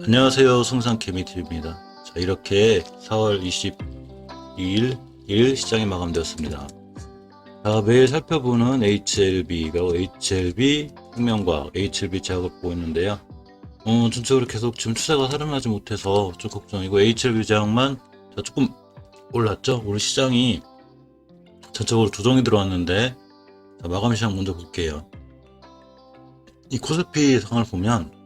안녕하세요. 승산개미TV입니다. 자, 이렇게 4월 22일 일 시장이 마감되었습니다. 자, 매일 살펴보는 HLB가 HLB 생명과학, HLB 제약을 보고 있는데요. 전체적으로 계속 지금 추세가 살아나지 못해서 좀 걱정이고, HLB 제약만 조금 올랐죠. 오늘 시장이 전체적으로 조정이 들어왔는데, 자, 마감 시장 먼저 볼게요. 이 코스피 상을 보면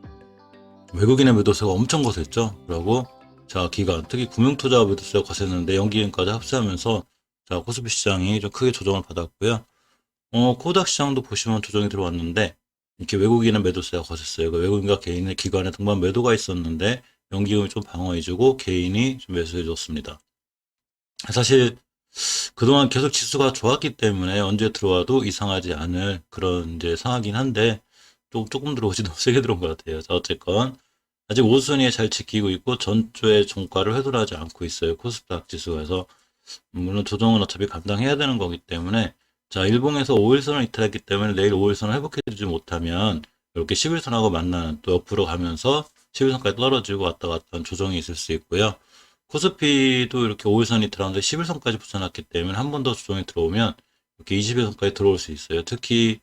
외국인의 매도세가 엄청 거셌죠. 그리고 자, 기관, 특히 금융투자 매도세가 거셌는데 연기금까지 합세하면서 자, 코스피 시장이 좀 크게 조정을 받았고요. 코닥 시장도 보시면 조정이 들어왔는데 이렇게 외국인의 매도세가 거셌어요. 그 외국인과 개인의 기관의 동반 매도가 있었는데 연기금이 좀 방어해주고 개인이 좀 매수해줬습니다. 사실 그동안 계속 지수가 좋았기 때문에 언제 들어와도 이상하지 않을 그런 이제 상황이긴 한데 조금 들어오지 너무 세게 들어온 것 같아요. 자, 어쨌건 아직 5순위에 잘 지키고 있고 전주의 종가를 훼손하지 않고 있어요. 코스닥 지수에서. 물론 조정은 어차피 감당해야 되는 거기 때문에 자, 일봉에서 5일선을 이탈했기 때문에 내일 5일선을 회복해주지 못하면 이렇게 11선하고 만나는 또 옆으로 가면서 11선까지 떨어지고 왔다 갔다 하는 조정이 있을 수 있고요. 코스피도 이렇게 5일선 이탈하는데 11선까지 붙여놨기 때문에 한 번 더 조정이 들어오면 이렇게 21선까지 들어올 수 있어요. 특히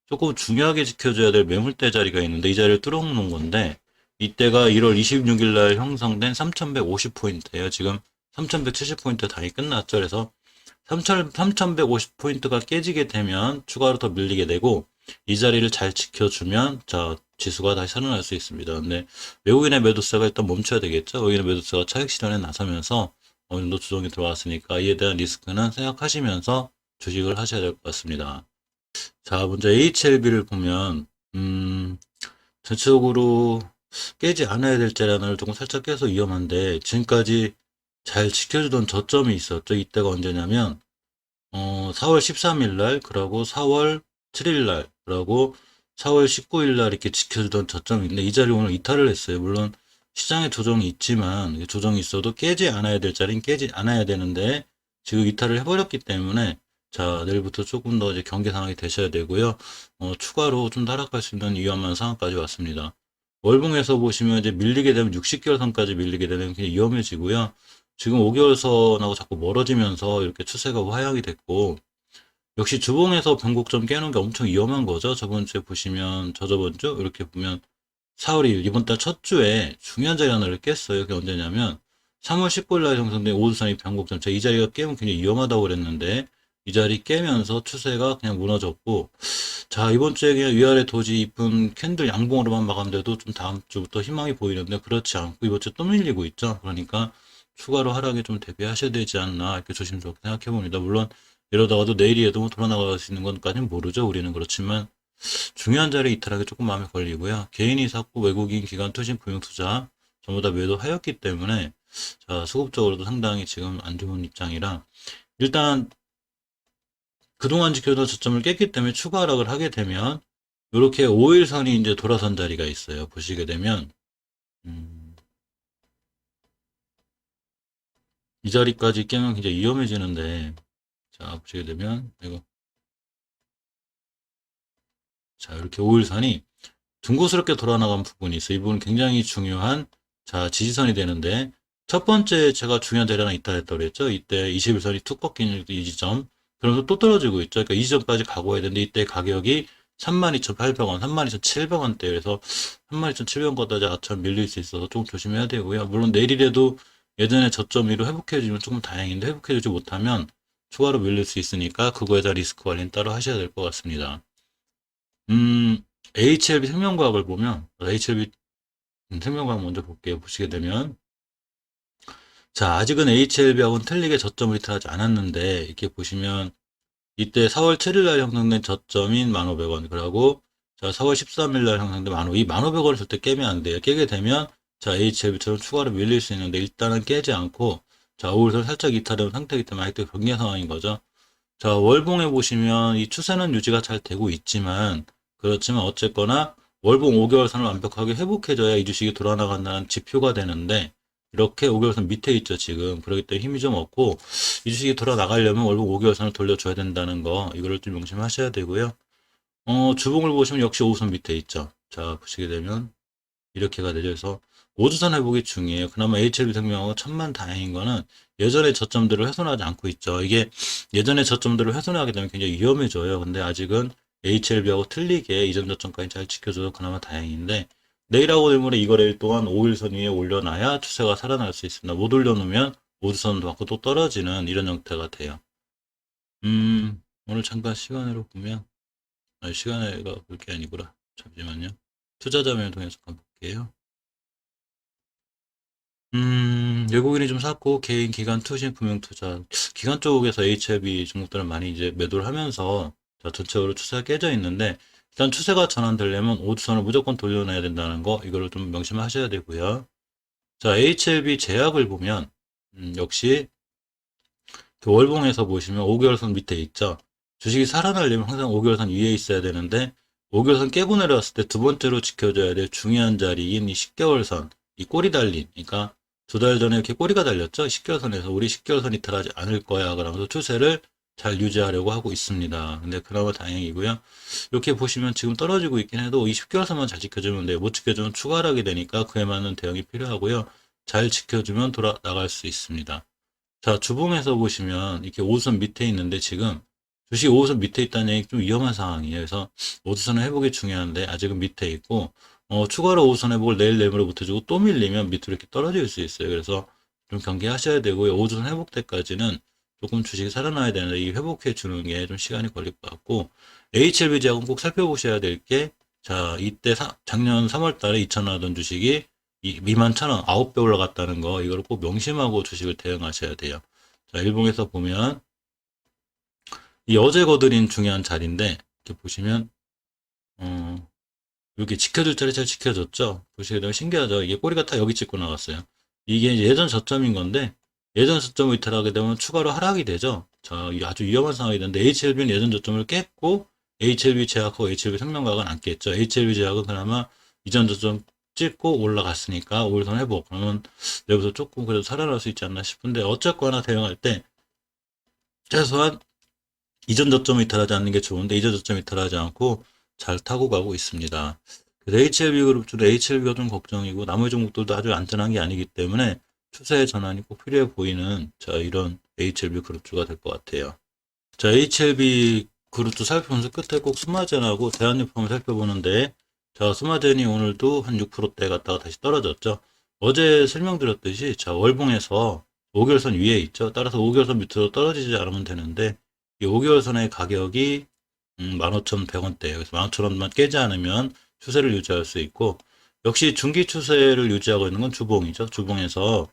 조금 중요하게 지켜줘야 될 매물대 자리가 있는데 이 자리를 뚫어놓는 건데 이때가 1월 26일 날 형성된 3150포인트예요. 지금 3170포인트 단위 끝났죠. 그래서 3150포인트가 깨지게 되면 추가로 더 밀리게 되고 이 자리를 잘 지켜주면 자, 지수가 다시 살아날 수 있습니다. 근데 외국인의 매도세가 일단 멈춰야 되겠죠. 외국인의 매도세가 차익 실현에 나서면서 어느 정도 조정이 들어왔으니까 이에 대한 리스크는 생각하시면서 주식을 하셔야 될 것 같습니다. 자, 먼저 HLB를 보면, 전체적으로 깨지 않아야 될 자리를 조금 살짝 깨서 위험한데, 지금까지 잘 지켜주던 저점이 있었죠. 이때가 언제냐면, 4월 13일 날, 그러고 4월 7일 날, 그러고 4월 19일 날 이렇게 지켜주던 저점인데, 이 자리 오늘 이탈을 했어요. 물론, 시장에 조정이 있지만, 조정이 있어도 깨지 않아야 될 자리는 깨지 않아야 되는데, 지금 이탈을 해버렸기 때문에, 자, 내일부터 조금 더 이제 경계 상황이 되셔야 되고요. 추가로 좀 하락할 수 있는 위험한 상황까지 왔습니다. 월봉에서 보시면 이제 밀리게 되면 60개월 선까지 밀리게 되면 굉장히 위험해지고요. 지금 5개월 선하고 자꾸 멀어지면서 이렇게 추세가 하향이 됐고, 역시 주봉에서 변곡점 깨는 게 엄청 위험한 거죠. 저번 주에 보시면, 저저번 주, 이렇게 보면 4월 2일, 이번 달 첫 주에 중요한 자리 하나를 깼어요. 그게 언제냐면, 3월 19일 날 형성된 5주선이 변곡점. 제가 이 자리가 깨면 굉장히 위험하다고 그랬는데, 이 자리 깨면서 추세가 그냥 무너졌고, 자, 이번 주에 그냥 위아래 도지 이쁜 캔들 양봉으로만 마감돼도 좀 다음 주부터 희망이 보이는데, 그렇지 않고 이번 주 또 밀리고 있죠. 그러니까 추가로 하락에 좀 대비하셔야 되지 않나, 이렇게 조심스럽게 생각해 봅니다. 물론, 이러다가도 내일이라도 뭐 돌아나갈 수 있는 건까지는 모르죠. 우리는 그렇지만, 중요한 자리에 이탈하기 조금 마음에 걸리고요. 개인이 샀고 외국인 기관 투신 금융투자 전부 다 매도하였기 때문에, 자, 수급적으로도 상당히 지금 안 좋은 입장이라, 일단, 그동안 지켜던 저점을 깼기 때문에 추가 하락을 하게 되면 이렇게 5일선이 이제 돌아선 자리가 있어요. 보시게 되면 이 자리까지 깨면 굉장히 위험해지는데, 자, 보시게 되면 이거, 자, 이렇게 5일선이 둥그스럽게 돌아나간 부분이 있어요. 이 부분은 굉장히 중요한 자, 지지선이 되는데, 첫 번째 제가 중요한 자리 하나 있다 했다고 그랬죠. 이때 21선이 툭 꺾인 이 지점, 그러면서 또 떨어지고 있죠. 그러니까 이 지점까지 가고 해야 되는데 이때 가격이 32,800원, 32,700원대, 그래서 32,700원까지 아처럼 밀릴 수 있어서 조금 조심해야 되고요. 물론 내일이라도 예전에 저점 위로 회복해주면 조금 다행인데, 회복해주지 못하면 추가로 밀릴 수 있으니까 그거에 대한 리스크 관리는 따로 하셔야 될 것 같습니다. HLB 생명과학을 보면, HLB 생명과학 먼저 볼게요. 보시게 되면, 자, 아직은 HLB하고는 틀리게 저점을 이탈하지 않았는데, 이렇게 보시면, 이때 4월 7일 날 형성된 저점인 1,500원, 그리고, 자, 4월 13일 날 형성된 1,500원, 이 1,500원을 절대 깨면 안 돼요. 깨게 되면, 자, HLB처럼 추가로 밀릴 수 있는데, 일단은 깨지 않고, 자, 5일선 살짝 이탈한 상태이기 때문에 아직도 경계 상황인 거죠. 자, 월봉에 보시면, 이 추세는 유지가 잘 되고 있지만, 그렇지만 어쨌거나, 월봉 5개월 선을 완벽하게 회복해줘야 이 주식이 돌아나간다는 지표가 되는데, 이렇게 5개월선 밑에 있죠, 지금. 그렇기 때문에 힘이 좀 없고, 이 주식이 돌아 나가려면 월봉 5개월선을 돌려줘야 된다는 거, 이거를 좀 명심하셔야 되고요. 주봉을 보시면 역시 5선 밑에 있죠. 자, 보시게 되면, 이렇게가 되죠. 오주선 회복이 중요해요. 그나마 HLB생명하고 천만 다행인 거는 예전의 저점들을 훼손하지 않고 있죠. 이게 예전의 저점들을 훼손하게 되면 굉장히 위험해져요. 근데 아직은 HLB하고 틀리게 이전 저점까지 잘 지켜줘서 그나마 다행인데 내일하고 내일모레 이 거래일 동안 5일선 위에 올려놔야 추세가 살아날 수 있습니다. 못 올려놓으면 오주선도 받고 또 떨어지는 이런 형태가 돼요. 오늘 잠깐 시간으로 보면 시간에가 볼 게 아니구나. 잠시만요. 투자자명을 통해서 한번 볼게요. 외국인이 좀 샀고, 개인, 기관, 투신, 금융투자. 기관 쪽에서 HLB 종목들은 많이 이제 매도를 하면서, 자, 전체적으로 추세가 깨져 있는데, 일단 추세가 전환되려면 오주선을 무조건 돌려놔야 된다는 거, 이거를 좀 명심하셔야 되고요. 자, HLB 제약을 보면, 역시, 그 월봉에서 보시면 5개월선 밑에 있죠. 주식이 살아나려면 항상 5개월선 위에 있어야 되는데, 5개월선 깨고 내려왔을 때 두 번째로 지켜줘야 될 중요한 자리인 이 10개월선, 이 꼬리 달린, 그러니까 2달 전에 이렇게 꼬리가 달렸죠. 10개월선에서 우리 10개월선 이탈하지 않을 거야. 그러면서 추세를 잘 유지하려고 하고 있습니다. 근데 그나마 다행이고요. 이렇게 보시면 지금 떨어지고 있긴 해도 이 10개월선만 잘 지켜주면 돼요. 못 지켜주면 추가하게 되니까 그에 맞는 대응이 필요하고요. 잘 지켜주면 돌아 나갈 수 있습니다. 자, 주봉에서 보시면 이렇게 5선 밑에 있는데 지금 주식 5선 밑에 있다는 얘기 좀 위험한 상황이에요. 그래서 5선을 회복이 중요한데 아직은 밑에 있고 추가로 5선 회복을 내일 내일모레 못해주고 또 밀리면 밑으로 이렇게 떨어질 수 있어요. 그래서 좀 경계하셔야 되고요. 5선 회복 때까지는 조금 주식이 살아나야 되는데 이 회복해 주는 게 좀 시간이 걸릴 것 같고 HLB 제약은 꼭 살펴보셔야 될 게 자, 이때 작년 3월 달에 2,000원 하던 주식이 21,000원 9배 올라갔다는 거 이걸 꼭 명심하고 주식을 대응하셔야 돼요. 자, 일봉에서 보면 이 어제 거드린 중요한 자리인데 이렇게 보시면 이렇게 지켜줄 자리 잘 지켜줬죠. 보시게 되면 신기하죠. 이게 꼬리가 다 여기 찍고 나갔어요. 이게 예전 저점인 건데 예전 저점을 이탈하게 되면 추가로 하락이 되죠. 자, 이게 아주 위험한 상황이 되는데 HLB는 예전 저점을 깼고 HLB 제약하고 HLB 생명과학은 안 깼죠. HLB 제약은 그나마 이전 저점 찍고 올라갔으니까 5일선 회복. 그러면 여기서 조금 그래도 살아날 수 있지 않나 싶은데 어쨌거나 대응할 때 최소한 이전 저점을 이탈하지 않는 게 좋은데 이전 저점 이탈하지 않고 잘 타고 가고 있습니다. 그래서 HLB 그룹 중에 HLB가 좀 걱정이고 나머지 종목들도 아주 안전한 게 아니기 때문에 추세의 전환이 꼭 필요해 보이는 자 이런 HLB 그룹주가 될 것 같아요. 자 HLB 그룹주 살펴보면서 끝에 꼭 스마젠하고 대한유품을 살펴보는데 자 스마젠이 오늘도 한 6%대 갔다가 다시 떨어졌죠. 어제 설명드렸듯이 자 월봉에서 5개월선 위에 있죠. 따라서 5개월선 밑으로 떨어지지 않으면 되는데 이 5개월선의 가격이 15,100원대. 그래서 15,000원만 깨지 않으면 추세를 유지할 수 있고 역시 중기 추세를 유지하고 있는 건 주봉이죠. 주봉에서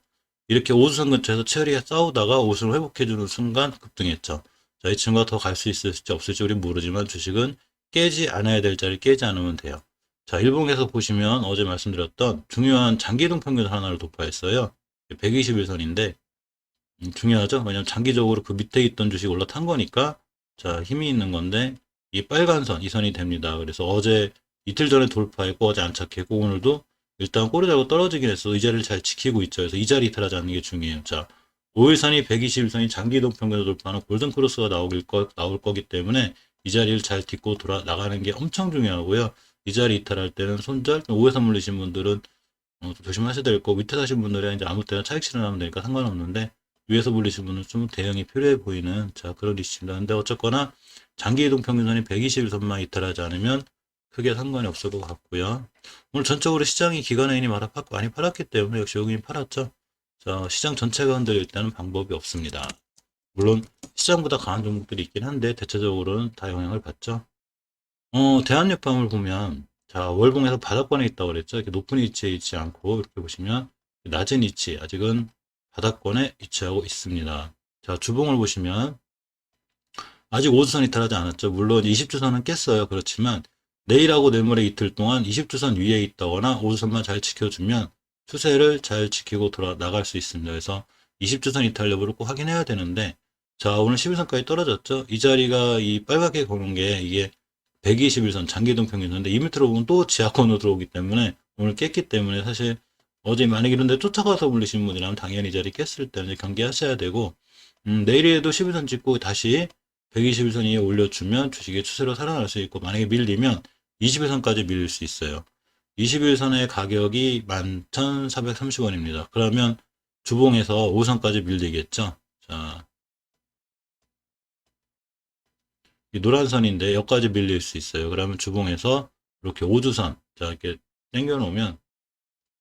이렇게 오수선 근처에서 체리가 싸우다가 오수를 회복해주는 순간 급등했죠. 자, 이 친구가 더 갈 수 있을지 없을지 우린 모르지만 주식은 깨지 않아야 될 자리 깨지 않으면 돼요. 자, 일봉에서 보시면 어제 말씀드렸던 중요한 장기동 평균 하나를 돌파했어요. 121선인데 중요하죠. 왜냐면 장기적으로 그 밑에 있던 주식 올라탄 거니까 자 힘이 있는 건데 이 빨간 선, 이 선이 됩니다. 그래서 어제 이틀 전에 돌파했고 어제 안착했고 오늘도 일단 꼬리 달고 떨어지긴 했어. 이 자리를 잘 지키고 있죠. 그래서 이 자리 이탈하지 않는 게 중요해요. 자, 5일선이 121선이 장기이동 평균을 돌파하는 골든 크로스가 나올 거기 때문에 이 자리를 잘 딛고 돌아 나가는 게 엄청 중요하고요. 이 자리 이탈할 때는 손절, 5회선 물리신 분들은 좀 조심하셔야 될 거고 밑에 사신 분들은 이제 아무 때나 차익 실현하면 되니까 상관없는데 위에서 물리신 분은 좀 대응이 필요해 보이는 자 그런 이슈입니다. 근데 어쨌거나 장기 이동 평균선이 121선만 이탈하지 않으면 크게 상관이 없을 것 같고요. 오늘 전적으로 시장이 기관애인이 많이 팔았기 때문에 역시 여기는 팔았죠. 자 시장 전체가 흔들릴 때는 방법이 없습니다. 물론 시장보다 강한 종목들이 있긴 한데 대체적으로는 다 영향을 받죠. 대한유팜을 보면 자 월봉에서 바닥권에 있다고 그랬죠. 이렇게 높은 위치에 있지 않고 이렇게 보시면 낮은 위치 아직은 바닥권에 위치하고 있습니다. 자 주봉을 보시면 아직 5주선 이탈하지 않았죠. 물론 20주선은 깼어요. 그렇지만 내일하고 내일모레 이틀 동안 20주선 위에 있다거나 5주선만 잘 지켜주면 추세를 잘 지키고 돌아 나갈 수 있습니다. 그래서 20주선 이탈 여부를 꼭 확인해야 되는데 자 오늘 11선까지 떨어졌죠. 이 자리가 이 빨갛게 거는 게 이게 121선 장기동 평균선인데 이 밑으로 보면 또 지하권으로 들어오기 때문에 오늘 깼기 때문에 사실 어제 만약 이런데 쫓아가서 물리시는 분이라면 당연히 이 자리 깼을 때는 경계하셔야 되고, 내일에도 11선 찍고 다시 121선 위에 올려주면 주식의 추세로 살아날 수 있고, 만약에 밀리면 21선까지 밀릴 수 있어요. 21선의 가격이 11,430원입니다. 그러면 주봉에서 5선까지 밀리겠죠. 자, 이 노란 선인데 여기까지 밀릴 수 있어요. 그러면 주봉에서 이렇게 5주선, 자, 이렇게 당겨 놓으면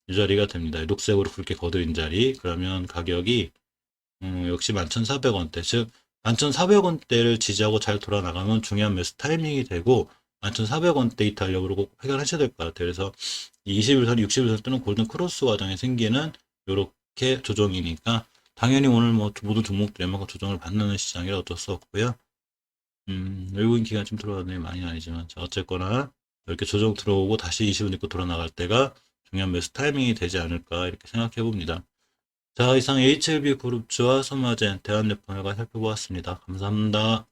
이 자리가 됩니다. 녹색으로 굵게 거드린 자리. 그러면 가격이 역시 11,400원대. 즉 11,400원대를 지지하고 잘 돌아나가면 중요한 매수 타이밍이 되고 11,400원대 이 탄력으로 꼭 해결하셔야 될 것 같아요. 그래서 21선, 61선 또는 골든 크로스 과정에 생기는 이렇게 조정이니까 당연히 오늘 뭐 모든 종목들이 웬만큼 조정을 받는 시장이라 어쩔 수 없고요. 외국인 기간 좀 들어가는 많이 아니지만 자, 어쨌거나 이렇게 조정 들어오고 다시 20분 있고 돌아나갈 때가 중요한 매수 타이밍이 되지 않을까 이렇게 생각해 봅니다. 자, 이상 HLB 그룹주와 소마젠 대한네폰회가 살펴보았습니다. 감사합니다.